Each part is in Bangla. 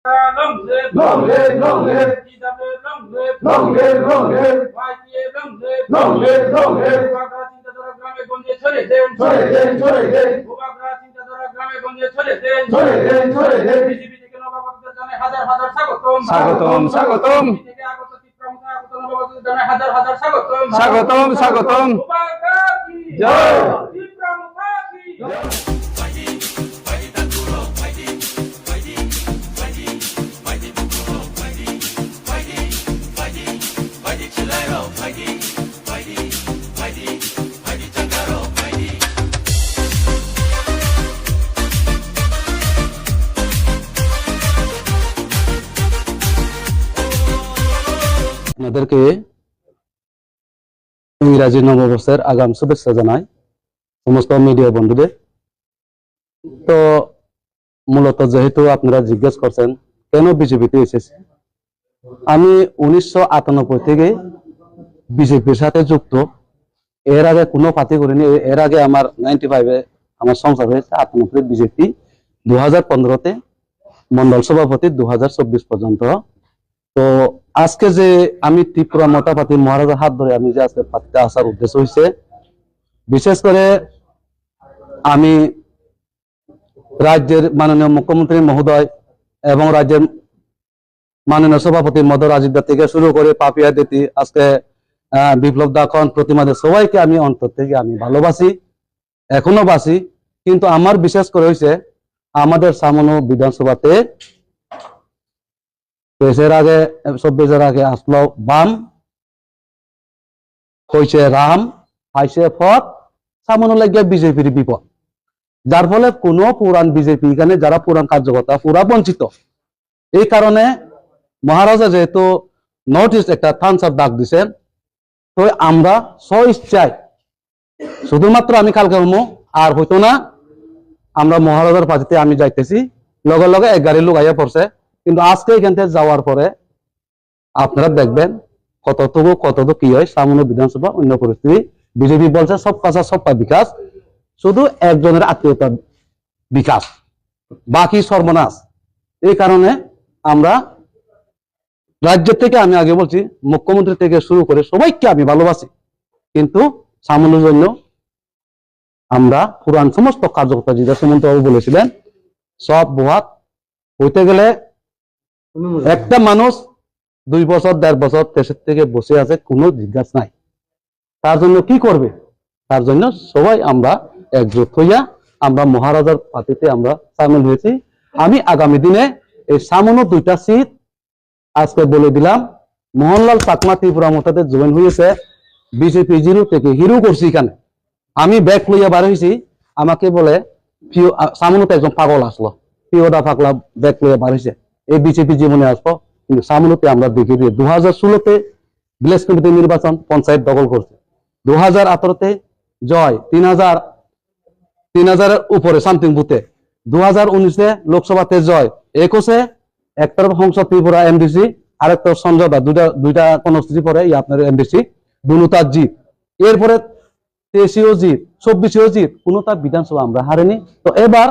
Long live, long live, long live. Long live, long live, long live. Long live, long live, long live. গ্রামে গঞ্জে ছড়ে দেন, ছড়ে দেন, ছড়ে দেন। ভূভাগরা চিন্তাধারা গ্রামে গঞ্জে ছড়ে দেন, ছড়ে দেন, ছড়ে দেন। বিজেপি থেকে নবাগতদের জানাই হাজার হাজার স্বাগতম, স্বাগতম, স্বাগতম। থেকে আগত চিত্রমতা আগত নবাগতদের জানাই হাজার হাজার স্বাগতম, স্বাগতম, স্বাগতম। ভূভাগরা কি জয়। চিত্রমতা কি জয়। আপনাদেরকে ইংরাজি নববর্ষের আগাম শুভেচ্ছা জানাই সমস্ত মিডিয়া বন্ধুদের। তো মূলত যেহেতু আপনারা জিজ্ঞেস করছেন কেন বিজেপিতে এসেছে, আমি 1998 থেকে বিজেপির সাথে যুক্ত। এর আগে কোনো পার্টি করিনি। এর আগে আমার 95-এ আমার সংসার হয়েছে, 98 বিজেপি, 2015-তে মন্ডল সভাপতি, 2024 পর্যন্ত। তো আজকে যে আমি ত্রিপুরা মোটা পাতি মহারাজার হাত ধরে আমি যে আজকে পাতিতে আসার উদ্দেশ্য হয়েছে, বিশেষ করে আমি রাজ্যের মাননীয় মুখ্যমন্ত্রী মহোদয় এবং রাজ্যের মাননীয় সভাপতি মধু রাজীব থেকে শুরু করে পাপিয়া দিতি, আজকে বিপ্লব দাখন, প্রতিমাদের সবাইকে আমি অন্তর থেকে আমি ভালোবাসি, এখনো বাসি। কিন্তু আমার বিশেষ করে হয়েছে আমাদের সামনে বিধানসভাতে 24 আগে আসলো বাম, হয়েছে রাম, হাইছে ফত, সামনে লাগিয়ে বিজেপির বিপদ। যার ফলে কোন পুরান বিজেপি এখানে যারা পুরান কার্যকর্তা পুরা বঞ্চিত। এই কারণে মহারাজা যেহেতু নর্থ ইস্ট একটা থামস আপ ডাক দিচ্ছেন, তো আমরা স্বইচ্ছায় শুধুমাত্র আমি কালকে আর হইতো না, আমরা মহারাজার পার্টিতে আমি যাইতেছি, লগে লগে 1 গাড়ির লোক আইয়া পড়ছে। কিন্তু আজকে এখান থেকে যাওয়ার পরে আপনারা দেখবেন কতটুকু কি হয় সামনে বিধানসভা অন্য পরিস্থিতি। বিজেপি বলছে সব কাজা সবকা বিকাশ, শুধু একজনের আত্মীয়তার বিকাশ, বাকি সর্বনাশ। এই কারণে আমরা রাজ্য থেকে, আমি আগে বলছি মুখ্যমন্ত্রী থেকে শুরু করে সবাইকে আমি ভালোবাসি, কিন্তু সামনের জন্য আমরা পুরান সমস্ত কার্যকর্তা যেটা সুমন্তবাবু বলেছিলেন সব বহাত হইতে গেলে একটা মানুষ 2 বছর 1.5 বছর দেশের থেকে বসে আছে, কোনো জিজ্ঞাসা নাই। তার জন্য কি করবে? তার জন্য সবাই আমরা একজোট হইয়া আমরা মহারাজার পার্টিতে আমরা সামিল হয়েছি। আমি আগামী দিনে এই সামান্য 2টা সিট আজকে বলে দিলাম। মোহনলাল চাকমা ত্রিপুরা মোটাতে জয়েন হয়েছে বিজেপি 0 থেকে হিরো করছি। এখানে আমি ব্যাগ লইয়া বার হয়েছি, আমাকে বলে সামনে একজন পাগল আসলো, পিওদা পাগলা ব্যাগ লইয়া বার হয়েছে, এই বিজেপি জীবনে আসবো। কিন্তু সামনেতে আমরা দেখে দিয়ে 2016-তে ভিলেজ কমিটি নির্বাচন পঞ্চায়েত দখল করছে, 2018-তে জয় 3000-এর উপরে সামথিং বুথে, 2019-এ লোকসভাতে জয়, 21-এ একটার সংসদ ত্রিপুরা এমডিসি, আরেকটা সমঝোতা, দুইটা কনস্টিটিউন্সি পরে আপনার এমডিসি, দুটার জিত। এরপরে 23-এও জিত, 24-এও জিত, কোনোটা বিধানসভা আমরা হারিনি। তো এবার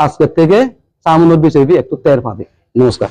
আজকের থেকে সামনের বিজেপি একটু টের পাবে। নমস্কার।